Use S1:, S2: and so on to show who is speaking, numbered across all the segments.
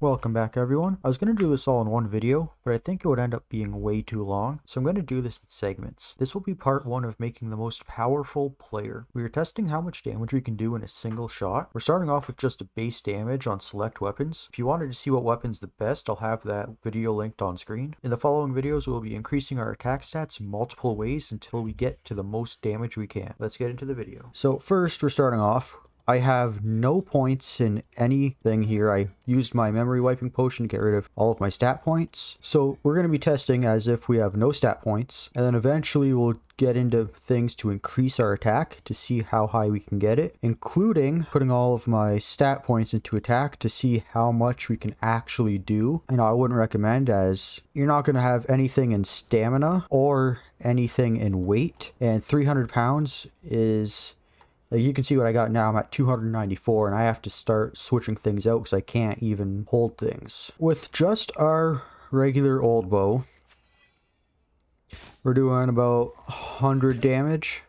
S1: Welcome back everyone. I was going to do this all in one video, but I think it would end up being way too long, so I'm going to do this in segments. This will be part 1 of making the most powerful player. We are testing how much damage we can do in a single shot. We're starting off with just a base damage on select weapons. If you wanted to see what weapon's the best, I'll have that video linked on screen. In the following videos, we'll be increasing our attack stats in multiple ways until we get to the most damage we can. Let's get into the video. So first, we're starting off. I have no points in anything here. I used my memory wiping potion to get rid of all of my stat points. So we're going to be testing as if we have no stat points. And then eventually we'll get into things to increase our attack to see how high we can get it, including putting all of my stat points into attack to see how much we can actually do. You know, I wouldn't recommend, as you're not going to have anything in stamina or anything in weight. And 300 pounds is... Like, you can see what I got now. I'm at 294 and I have to start switching things out because I can't even hold things. With just our regular old bow, we're doing about 100 damage.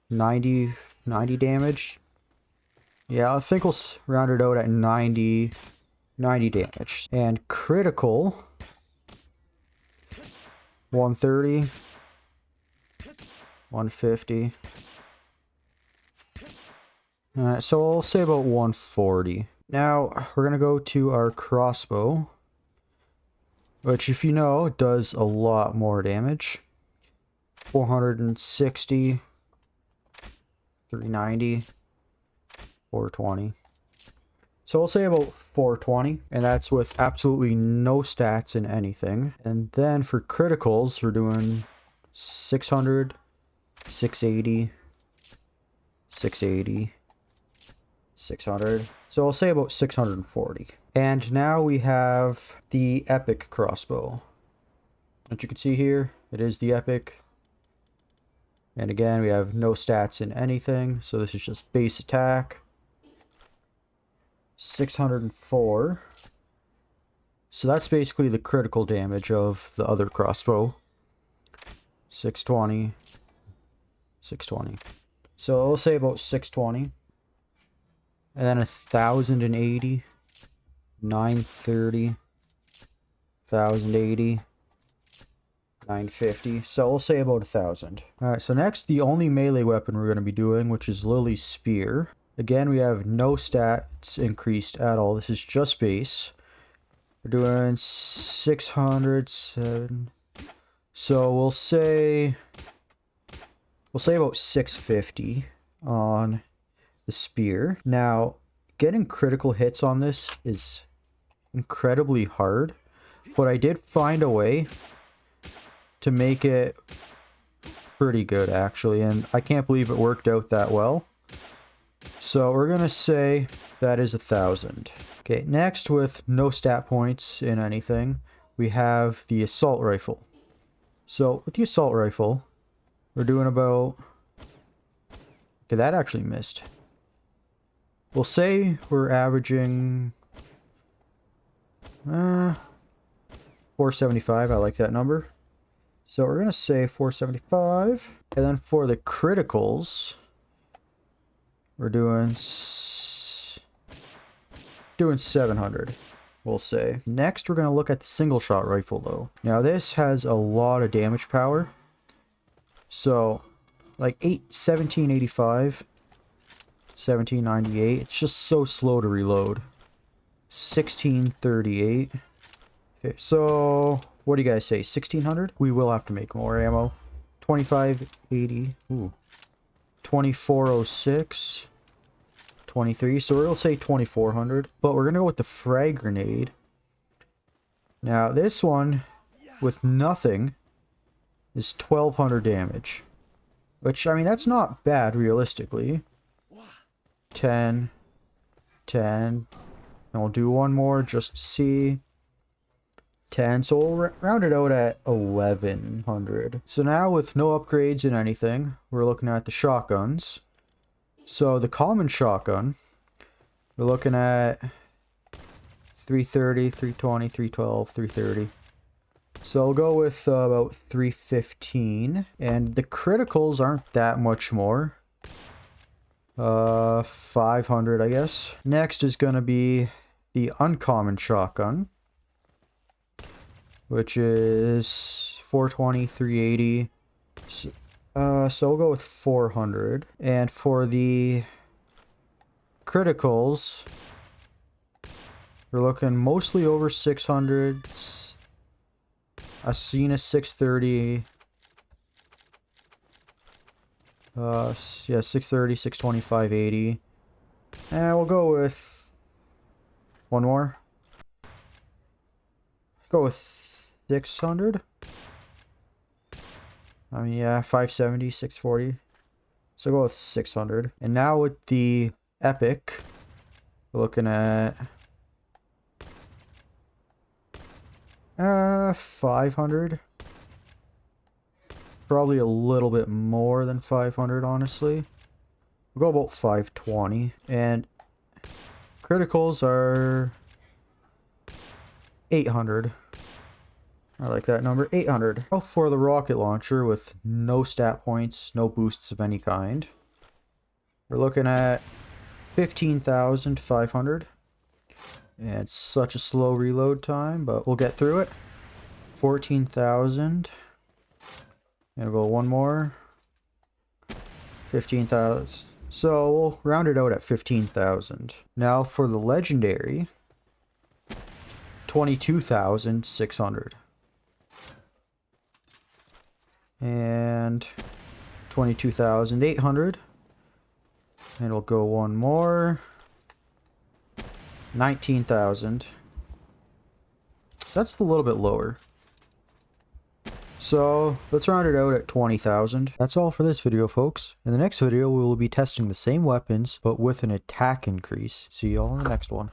S1: 90 damage. Yeah, I think we'll round it out at 90 damage. And critical, 130, 150. So I'll say about 140. Now we're gonna go to our crossbow, which, if you know, does a lot more damage. 460, 390, 420. So I'll say about 420, and that's with absolutely no stats in anything. And then for criticals, we're doing 600, 680, 680. 600. So I'll say about 640. And now we have the epic crossbow. As you can see here, it is the epic. And again, we have no stats in anything, so this is just base attack. 604. So that's basically the critical damage of the other crossbow. 620. 620. So I'll say about 620. And then 1080, 930, 1080, 950. So we'll say about 1000. Alright, so next, the only melee weapon we're going to be doing, which is Lily's Spear. Again, we have no stats increased at all. This is just base. We're doing 600, 7. So we'll say about 650 on the spear. Now, getting critical hits on this is incredibly hard, but I did find a way to make it pretty good, actually, and I can't believe it worked out that well. So we're gonna say that is 1000. Okay, next, with no stat points in anything, we have the assault rifle. So with the assault rifle, we're doing about... Okay, that actually missed. We'll say we're averaging 475. I like that number. So we're going to say 475. And then for the criticals, we're doing 700, we'll say. Next, we're going to look at the single shot rifle, though. Now, this has a lot of damage power. So, like 1785. 1798. It's just so slow to reload. 1638. Okay, so what do you guys say? 1600? We will have to make more ammo. 2580. Ooh. 2406. 23. So we'll say 2400. But we're gonna go with the frag grenade. Now this one, with nothing, is 1200 damage. Which, I mean, that's not bad realistically. 10, 10, and we'll do one more just to see. 10, so we'll round it out at 1100. So now, with no upgrades in anything, we're looking at the shotguns. So the common shotgun, we're looking at 330, 320, 312, 330. So I'll go with about 315, and the criticals aren't that much more. 500, I guess. Next is gonna be the uncommon shotgun, which is 420, 380. So we'll go with 400. And for the criticals, we're looking mostly over 600. Asina 630. Yeah, 630, 620, 580. And we'll go with one more. Go with 600. I mean, yeah, 570, 640. So go with 600. And now with the epic, we're looking at 500. Probably a little bit more than 500, honestly. We'll go about 520. And criticals are 800. I like that number, 800. Now for the rocket launcher with no stat points, no boosts of any kind, we're looking at 15,500. And it's such a slow reload time, but we'll get through it. 14,000. And we'll go one more. 15,000. So we'll round it out at 15,000. Now for the legendary, 22,600. And 22,800. And we'll go one more. 19,000. So that's a little bit lower. So let's round it out at 20,000. That's all for this video, folks. In the next video, we will be testing the same weapons, but with an attack increase. See you all in the next one.